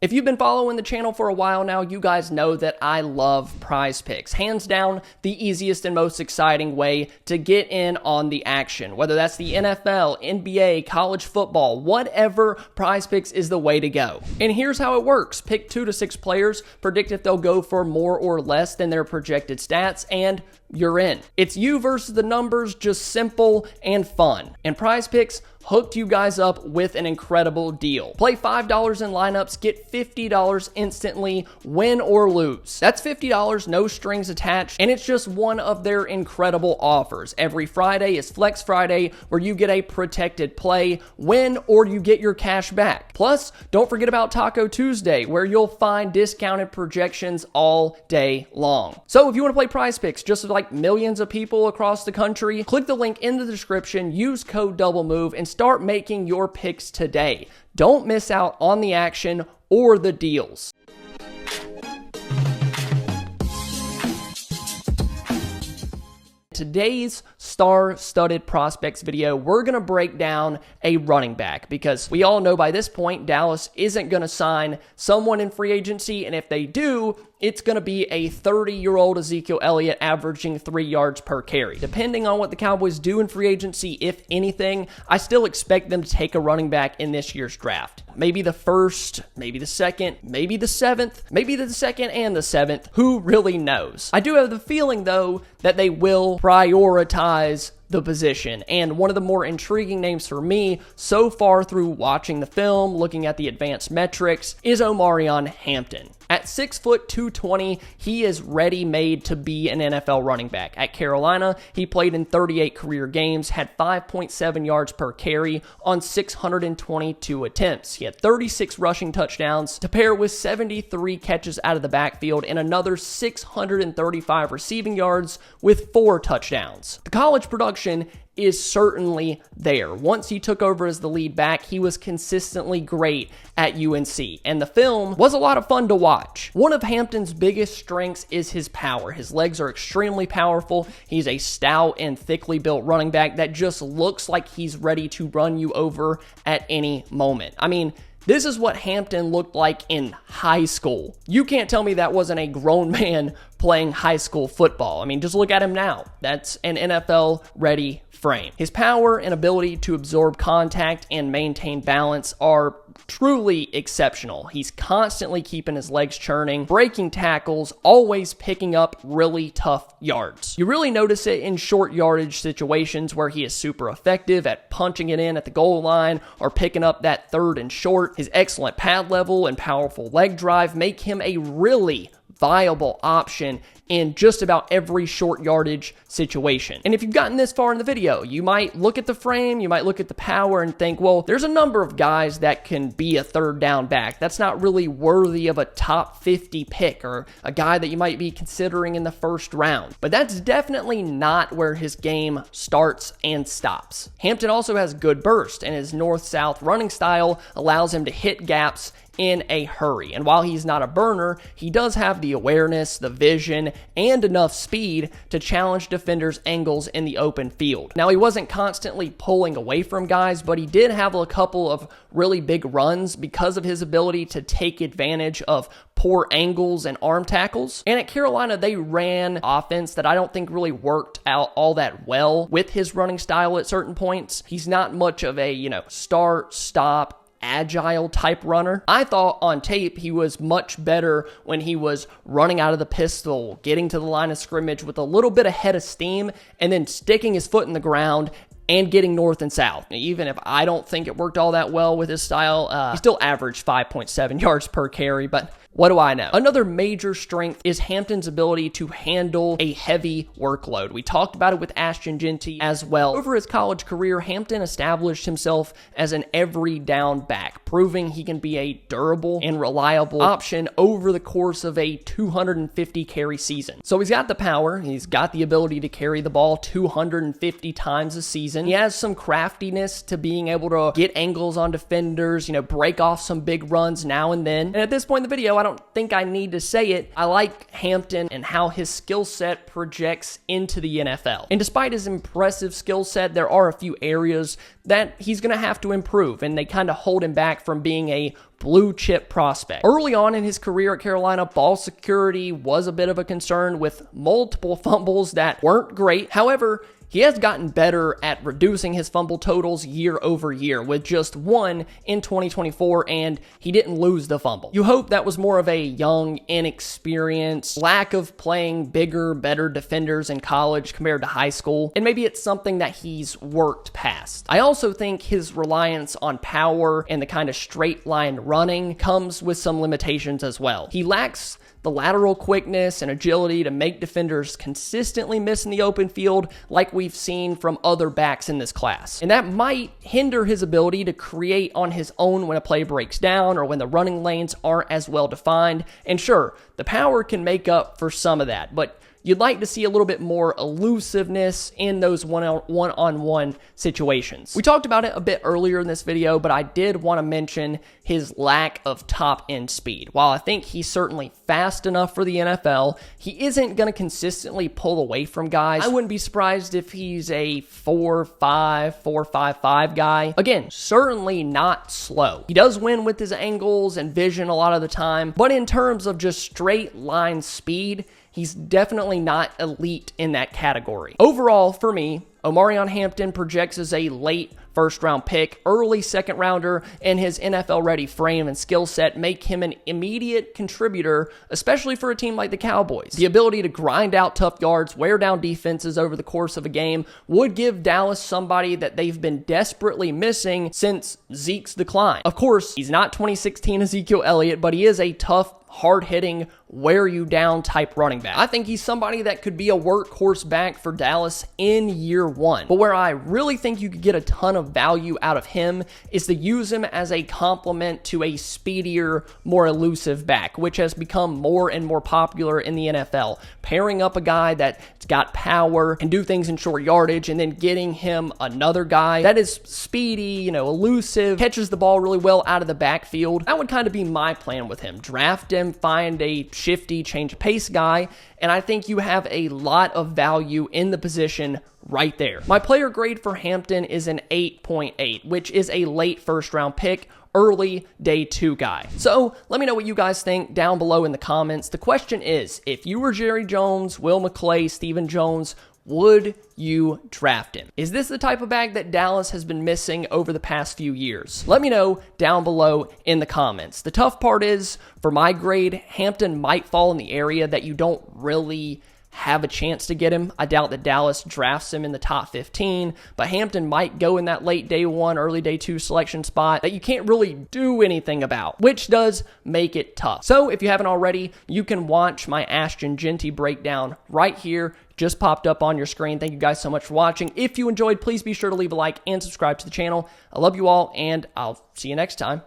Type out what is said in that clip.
If you've been following the channel for a while now, you guys know that I love PrizePicks. Hands down, the easiest and most exciting way to get in on the action. Whether that's the NFL, NBA, college football, whatever, PrizePicks is the way to go. And here's how it works. Pick 2 to 6 players, predict if they'll go for more or less than their projected stats, and you're in. It's you versus the numbers, just simple and fun. And PrizePicks hooked you guys up with an incredible deal. Play $5 in lineups, get $50 instantly, win or lose. That's $50, no strings attached, and it's just one of their incredible offers. Every Friday is Flex Friday, where you get a protected play, win, or you get your cash back. Plus, don't forget about Taco Tuesday, where you'll find discounted projections all day long. So if you want to play PrizePicks just like millions of people across the country, click the link in the description, use code DOUBLEMOVE, and start making your picks today. Don't miss out on the action or the deals. Today's star-studded prospects video, we're going to break down a running back because we all know by this point Dallas isn't going to sign someone in free agency, and if they do, it's going to be a 30-year-old Ezekiel Elliott averaging 3 yards per carry. Depending on what the Cowboys do in free agency, if anything, I still expect them to take a running back in this year's draft. Maybe the first, maybe the second, maybe the seventh, maybe the second and the seventh. Who really knows? I do have the feeling, though, that they will prioritize the position. And one of the more intriguing names for me so far through watching the film, looking at the advanced metrics, is Omarion Hampton. At 6 foot 220, he is ready-made to be an NFL running back. At Carolina, he played in 38 career games, had 5.7 yards per carry on 622 attempts. He had 36 rushing touchdowns to pair with 73 catches out of the backfield and another 635 receiving yards with 4 touchdowns. The college production is certainly there. Once he took over as the lead back, he was consistently great at UNC, and the film was a lot of fun to watch. One of Hampton's biggest strengths is his power. His legs are extremely powerful. He's a stout and thickly built running back that just looks like he's ready to run you over at any moment. I mean, this is what Hampton looked like in high school. You can't tell me that wasn't a grown man playing high school football. I mean, just look at him now. That's an NFL-ready frame. His power and ability to absorb contact and maintain balance are truly exceptional. He's constantly keeping his legs churning, breaking tackles, always picking up really tough yards. You really notice it in short yardage situations where he is super effective at punching it in at the goal line or picking up that 3rd and short. His excellent pad level and powerful leg drive make him a really viable option in just about every short yardage situation. And if you've gotten this far in the video, you might look at the frame, you might look at the power and think, well, there's a number of guys that can be a 3rd down back. That's not really worthy of a top 50 pick or a guy that you might be considering in the 1st round. But that's definitely not where his game starts and stops. Hampton also has good burst, and his north-south running style allows him to hit gaps in a hurry. And while he's not a burner, he does have the awareness, the vision, and enough speed to challenge defenders' angles in the open field. Now, he wasn't constantly pulling away from guys, but he did have a couple of really big runs because of his ability to take advantage of poor angles and arm tackles. And at Carolina, they ran offense that I don't think really worked out all that well with his running style at certain points. He's not much of a, start, stop, agile type runner. I thought on tape he was much better when he was running out of the pistol, getting to the line of scrimmage with a little bit of head of steam, and then sticking his foot in the ground and getting north and south. Even if I don't think it worked all that well with his style, he still averaged 5.7 yards per carry, but what do I know? Another major strength is Hampton's ability to handle a heavy workload. We talked about it with Ashton Jeanty as well. Over his college career, Hampton established himself as an every down back, proving he can be a durable and reliable option over the course of a 250 carry season. So he's got the power, he's got the ability to carry the ball 250 times a season. He has some craftiness to being able to get angles on defenders, break off some big runs now and then. And at this point in the video, I don't think I need to say it. I like Hampton and how his skill set projects into the NFL. And despite his impressive skill set, there are a few areas that he's going to have to improve, and they kind of hold him back from being a blue chip prospect. Early on in his career at Carolina, ball security was a bit of a concern with multiple fumbles that weren't great. However, he has gotten better at reducing his fumble totals year over year, with just one in 2024, and he didn't lose the fumble. You hope that was more of a young, inexperienced, lack of playing bigger, better defenders in college compared to high school, and maybe it's something that he's worked past. I also think his reliance on power and the kind of straight line running comes with some limitations as well. He lacks the lateral quickness and agility to make defenders consistently miss in the open field like we've seen from other backs in this class. And that might hinder his ability to create on his own when a play breaks down or when the running lanes aren't as well defined. And sure, the power can make up for some of that, but you'd like to see a little bit more elusiveness in those one-on-one situations. We talked about it a bit earlier in this video, but I did want to mention his lack of top-end speed. While I think he's certainly fast enough for the NFL, he isn't going to consistently pull away from guys. I wouldn't be surprised if he's a 4.5, 4.55 guy. Again, certainly not slow. He does win with his angles and vision a lot of the time, but in terms of just straight line speed, he's definitely not elite in that category. Overall, for me, Omarion Hampton projects as a late first-round pick, early second-rounder, and his NFL-ready frame and skill set make him an immediate contributor, especially for a team like the Cowboys. The ability to grind out tough yards, wear down defenses over the course of a game would give Dallas somebody that they've been desperately missing since Zeke's decline. Of course, he's not 2016 Ezekiel Elliott, but he is a tough, hard-hitting, wear-you-down type running back. I think he's somebody that could be a workhorse back for Dallas in year one. But where I really think you could get a ton of value out of him is to use him as a complement to a speedier, more elusive back, which has become more and more popular in the NFL. Pairing up a guy that's got power, can do things in short yardage, and then getting him another guy that is speedy, elusive, catches the ball really well out of the backfield. That would kind of be my plan with him. Draft him, find a shifty, change of pace guy, and I think you have a lot of value in the position right there. My player grade for Hampton is an 8.8, which is a late first-round pick, early day 2 guy. So let me know what you guys think down below in the comments. The question is, if you were Jerry Jones, Will McClay, Stephen Jones, would you draft him? Is this the type of back that Dallas has been missing over the past few years? Let me know down below in the comments. The tough part is, for my grade, Hampton might fall in the area that you don't really have a chance to get him. I doubt that Dallas drafts him in the top 15, but Hampton might go in that late day 1, early day 2 selection spot that you can't really do anything about, which does make it tough. So if you haven't already, you can watch my Ashton Jeanty breakdown right here. Just popped up on your screen. Thank you guys so much for watching. If you enjoyed, please be sure to leave a like and subscribe to the channel. I love you all, and I'll see you next time.